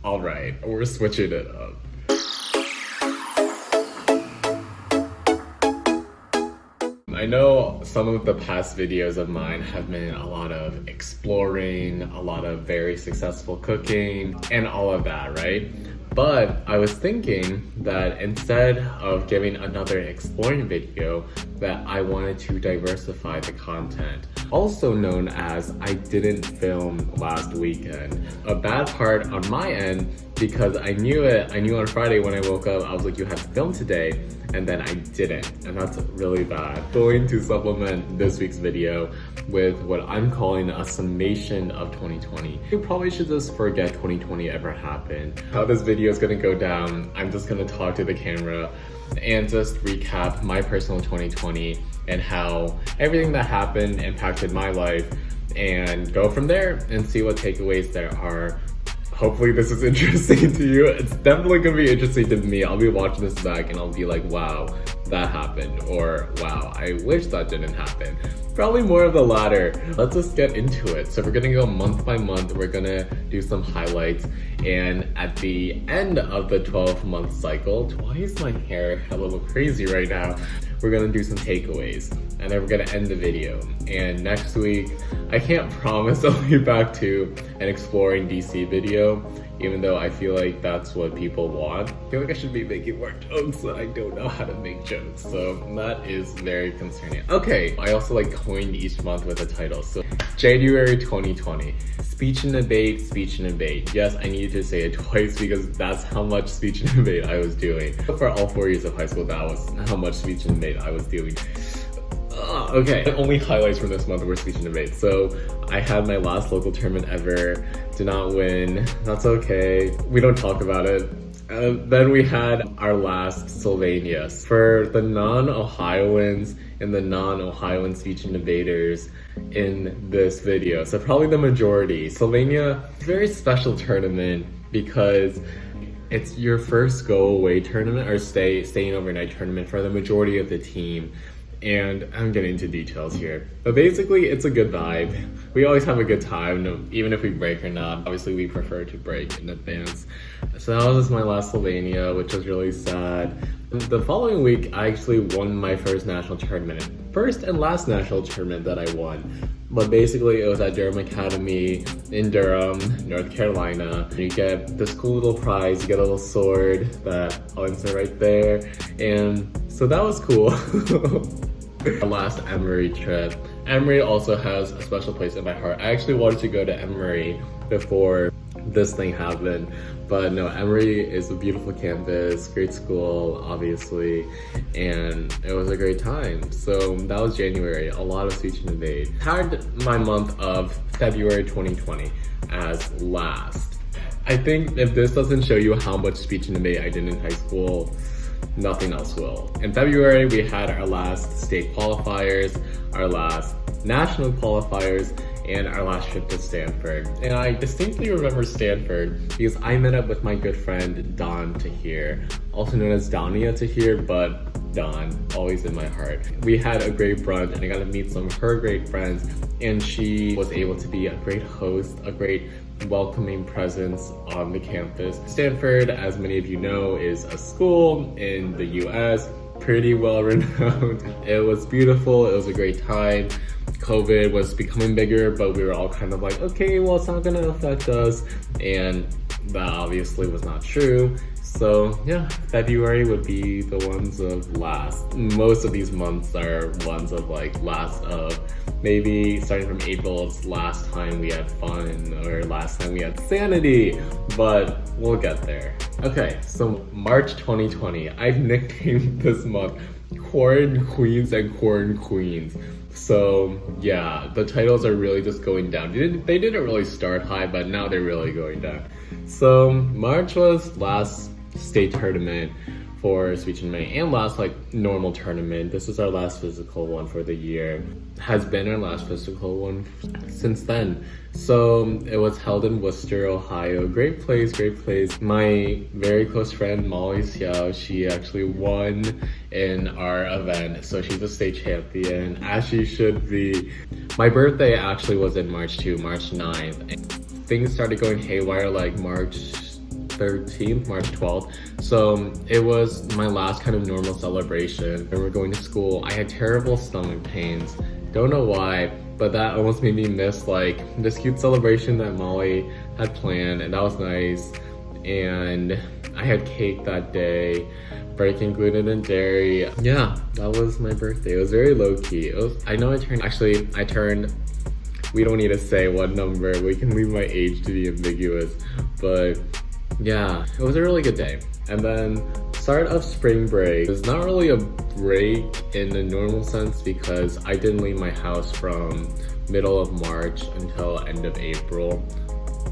All right, we're switching it up. I know some of the past videos of mine have been a lot of exploring, a lot of very successful cooking, and all of that, right? But I was thinking that instead of giving another exploring video, that I wanted to diversify the content. Also known as I didn't film last weekend. A bad part on my end, because I knew on Friday when I woke up, I was like, you have to film today, and then I didn't, and that's really bad. Going to supplement this week's video with what I'm calling a summation of 2020. You probably should just forget 2020 ever happened. How this video is gonna go down, I'm just gonna talk to the camera and just recap my personal 2020 and how everything that happened impacted my life, and go from there and see what takeaways there are. Hopefully this is interesting to you. It's definitely gonna be interesting to me. I'll be watching this back and I'll be like, wow, that happened, or wow, I wish that didn't happen. Probably more of the latter. Let's just get into it. So we're gonna go month by month. We're gonna do some highlights, and at the end of the 12-month cycle, why is my hair a little crazy right now? We're gonna do some takeaways, and then we're gonna end the video. And next week, I can't promise I'll be back to an exploring DC video, even though I feel like that's what people want. I feel like I should be making more jokes, but I don't know how to make jokes, so that is very concerning. Okay, I also like coined each month with a title. So January 2020, speech and debate, speech and debate. Yes, I needed to say it twice because that's how much speech and debate I was doing. For all 4 years of high school, that was how much speech and debate I was doing. Okay, the only highlights from this month were speech and debate. So I had my last local tournament ever, did not win. That's okay, we don't talk about it. Then we had our last Sylvania. For the non-Ohioans and the non-Ohioan speech and debaters in this video, so probably the majority, Sylvania is a very special tournament because it's your first go-away tournament or staying overnight tournament for the majority of the team. And I'm getting into details here, but basically it's a good vibe. We always have a good time, even if we break or not. Obviously we prefer to break in advance. So that was my last Sylvania, which was really sad. The following week I actually won my first national tournament. First and last national tournament that I won. But basically it was at Durham Academy in Durham, North Carolina. You get this cool little prize, you get a little sword that I'll insert right there. And so that was cool. Our last Emory trip. Emory also has a special place in my heart. I actually wanted to go to Emory before this thing happened, but no, Emory is a beautiful campus, great school, obviously, and it was a great time. So that was January, a lot of speech and debate. Had my month of February 2020 as last. I think if this doesn't show you how much speech and debate I did in high school, nothing else will. In February, we had our last state qualifiers, our last national qualifiers, and our last trip to Stanford. And I distinctly remember Stanford because I met up with my good friend Dawn Tahir, also known as Dania Tahir, but Dawn, always in my heart. We had a great brunch and I got to meet some of her great friends, and she was able to be a great host, a great welcoming presence on the campus. Stanford, as many of you know, is a school in the US, pretty well renowned. It was beautiful, it was a great time. COVID was becoming bigger, but we were all kind of like, okay, well, it's not gonna affect us. And that obviously was not true. So yeah, February would be the ones of last. Most of these months are ones of like last of. Maybe starting from April, it's last time we had fun or last time we had sanity, but we'll get there. Okay, so March 2020, I've nicknamed this month Quarantine Queens and Quarantine Queens. So yeah, the titles are really just going down. They didn't really start high, but now they're really going down. So March was last state tournament for speech and debate, and last like normal tournament. This is our last physical one for the year. Has been our last physical one since then. So it was held in Worcester, Ohio. Great place, great place. My very close friend Molly Xiao, she actually won in our event. So she's a state champion, as she should be. My birthday actually was in March too, March 9th. And things started going haywire like March 13th, March 12th. So it was my last kind of normal celebration. We were going to school. I had terrible stomach pains. Don't know why, but that almost made me miss like this cute celebration that Molly had planned, and that was nice. And I had cake that day, breaking gluten and dairy. Yeah, that was my birthday. It was very low key. I turned, we don't need to say what number, we can leave my age to be ambiguous, but yeah, it was a really good day. And then start of spring break. It's not really a break in the normal sense because I didn't leave my house from middle of March until end of April.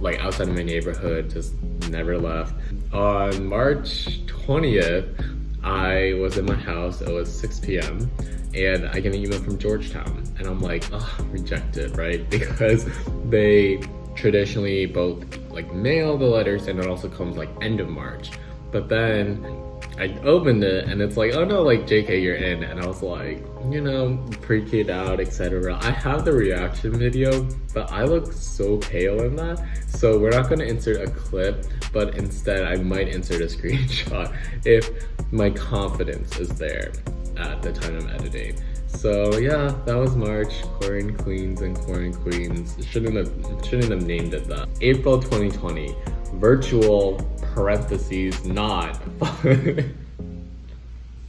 Like outside of my neighborhood, just never left. On March 20th, I was in my house. It was 6 p.m. and I get an email from Georgetown, and I'm like, oh, rejected, right? Because they traditionally both like mail the letters, and it also comes like end of March. But then I opened it and it's like, oh no, like JK, you're in. And I was like, you know, pre-keyed out, etc. I have the reaction video, but I look so pale in that. So we're not gonna insert a clip, but instead I might insert a screenshot if my confidence is there at the time of editing. So yeah, that was March. Chlorine Queens and Chlorine Queens. Shouldn't have named it that. April 2020. Virtual parentheses not.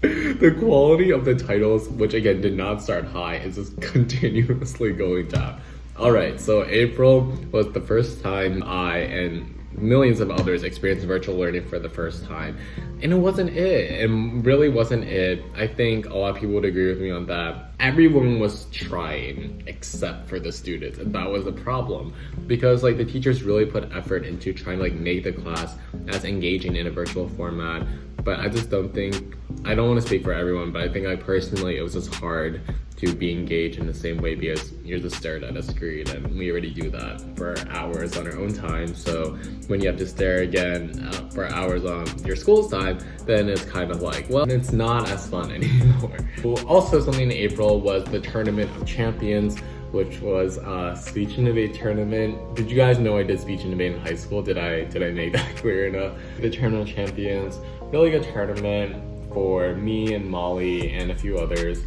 The quality of the titles, which again did not start high, is just continuously going down. Alright, so April was the first time I and millions of others experienced virtual learning for the first time. And it wasn't it. It really wasn't it. I think a lot of people would agree with me on that. Everyone was trying except for the students, and that was the problem. Because like the teachers really put effort into trying to like make the class as engaging in a virtual format. But I just don't think, I don't want to speak for everyone, but I think I personally, it was just hard to be engaged in the same way because you're just stared at a screen, and we already do that for hours on our own time. So when you have to stare again for hours on your school's time, then it's kind of like, well, it's not as fun anymore. Also, something in April was the Tournament of Champions, which was a speech and debate tournament. Did you guys know I did speech and debate in high school? Did I make that clear enough? The Tournament of Champions, really good tournament for me and Molly and a few others.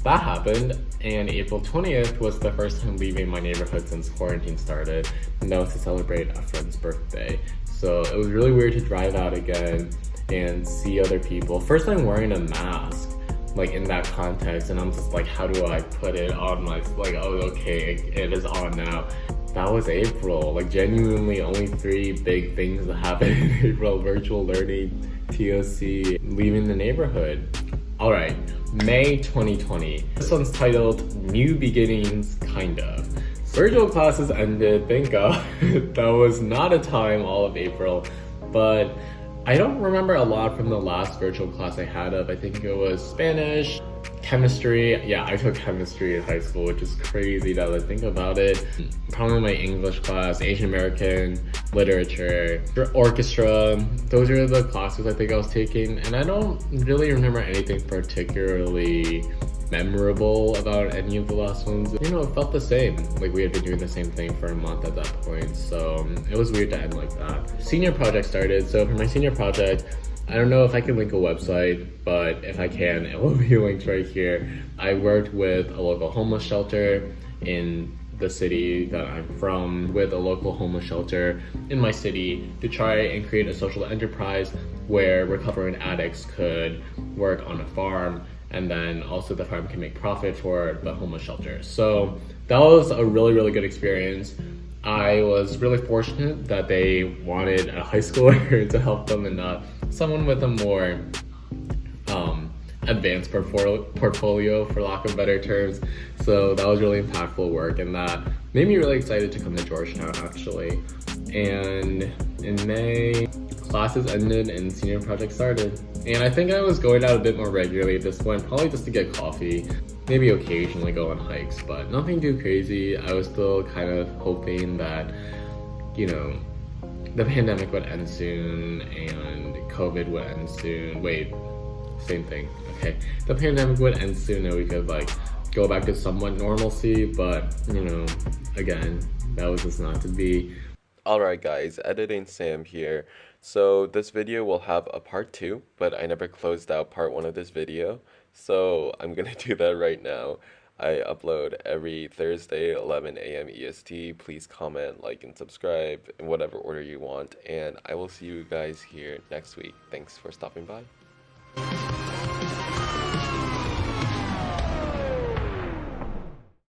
That happened, and April 20th was the first time leaving my neighborhood since quarantine started, and that was to celebrate a friend's birthday. So it was really weird to drive out again and see other people. First time wearing a mask, like in that context, and I'm just like, how do I put it on my, like, oh, okay, it is on now. That was April. Like genuinely only 3 big things that happened in April: virtual learning, TOC, leaving the neighborhood. All right, May 2020. This one's titled New Beginnings, kind of. Virtual classes ended, thank God. That was not a time all of April, but I don't remember a lot from the last virtual class I had of. I think it was Spanish, chemistry. Yeah, I took chemistry in high school, which is crazy now that I think about it. Probably my English class, Asian American, literature, orchestra. Those are the classes I think I was taking, and I don't really remember anything particularly memorable about any of the last ones. You know, it felt the same. Like we had been doing the same thing for a month at that point, so it was weird to end like that. Senior project started, so for my senior project, I don't know if I can link a website, but if I can, it will be linked right here. I worked with a local homeless shelter in the city that I'm from, with a local homeless shelter in my city to try and create a social enterprise where recovering addicts could work on a farm, and then also the farm can make profit for the homeless shelter. So that was a really, really good experience. I was really fortunate that they wanted a high schooler to help them and not someone with a more advanced portfolio, for lack of better terms. So that was really impactful work, and that made me really excited to come to Georgetown actually. And in May, classes ended and senior project started. And I think I was going out a bit more regularly at this point, probably just to get coffee, maybe occasionally go on hikes, but nothing too crazy. I was still kind of hoping that, you know, the pandemic would end soon and COVID would end soon. Wait, same thing. Okay, the pandemic would end soon and we could like go back to somewhat normalcy, but you know, again, that was just not to be. Alright guys, editing Sam here. So this video will have a part 2, but I never closed out part 1 of this video. So I'm gonna do that right now. I upload every Thursday, 11 a.m. EST. Please comment, like, and subscribe in whatever order you want. And I will see you guys here next week. Thanks for stopping by.